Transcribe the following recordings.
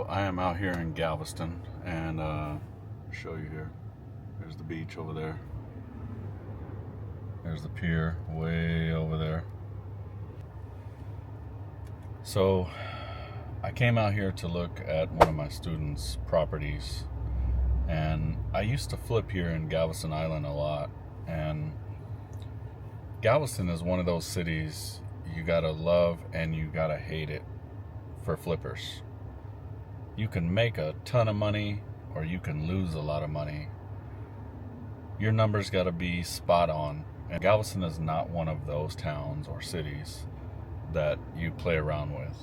I am out here in Galveston, and show you here. There's the beach over there. There's the pier way over there. So I came out here to look at one of my students' properties, and I used to flip here in Galveston Island a lot. And Galveston is one of those cities you gotta love and you gotta hate it for flippers. You can make a ton of money or you can lose a lot of money. Your numbers got to be spot on. And Galveston is not one of those towns or cities that you play around with.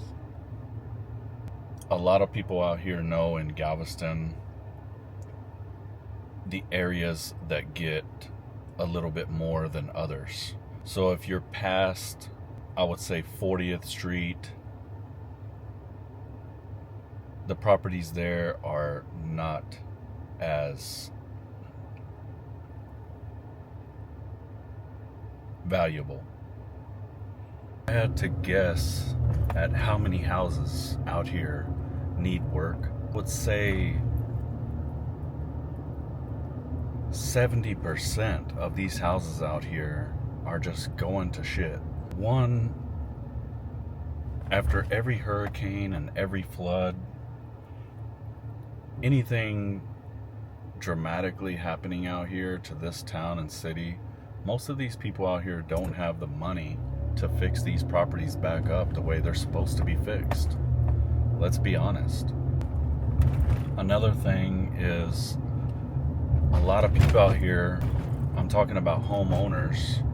A lot of people out here know in Galveston the areas that get a little bit more than others. So if you're past, I would say 40th Street, the properties there are not as valuable. I had to guess at how many houses out here need work. I would say 70% of these houses out here are just going to shit. One, after every hurricane and every flood, anything dramatically happening out here to this town and city, most of these people out here don't have the money to fix these properties back up the way they're supposed to be fixed. Let's be honest. Another thing is a lot of people out here, I'm talking about homeowners,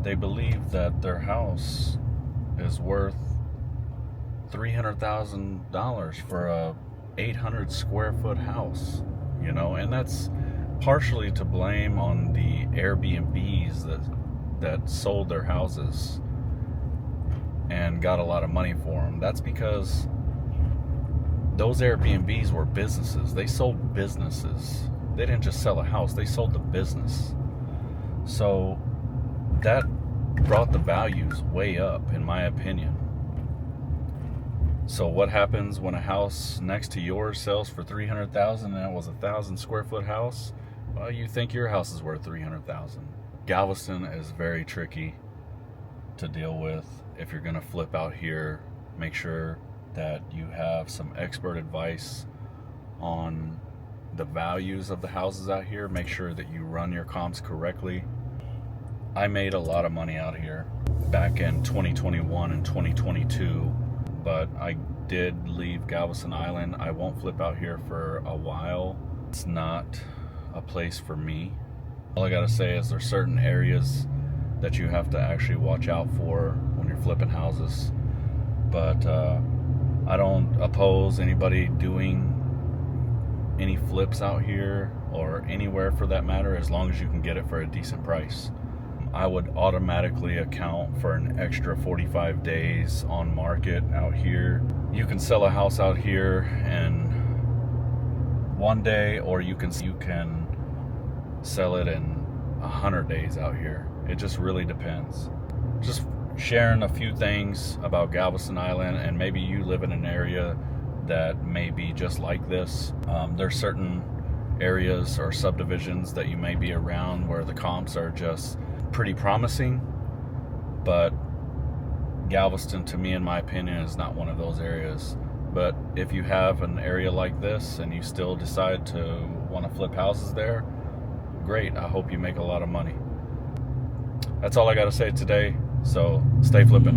they believe that their house is worth $300,000 for a 800 square foot house, and that's partially to blame on the Airbnbs that sold their houses and got a lot of money for them. That's because those Airbnbs were businesses. They sold businesses. They didn't just sell a house, they sold the business. So that brought the values way up, in my opinion. So what happens when a house next to yours sells for $300,000 and it was 1,000 square foot house? Well, you think your house is worth $300,000. Galveston is very tricky to deal with. If you're gonna flip out here, make sure that you have some expert advice on the values of the houses out here. Make sure that you run your comps correctly. I made a lot of money out here back in 2021 and 2022. But I did leave Galveston Island. I won't flip out here for a while. It's not a place for me. All I gotta say is there's certain areas that you have to actually watch out for when you're flipping houses. But I don't oppose anybody doing any flips out here or anywhere for that matter, as long as you can get it for a decent price. I would automatically account for an extra 45 days on market out here. You can sell a house out here in one day, or you can sell it in 100 days out here. It just really depends. Just sharing a few things about Galveston Island, and maybe you live in an area that may be just like this. There's certain areas or subdivisions that you may be around where the comps are just pretty promising, but Galveston, to me, in my opinion, is not one of those areas. But if you have an area like this and you still decide to want to flip houses there, great. I hope you make a lot of money. That's all I got to say today, so stay flipping.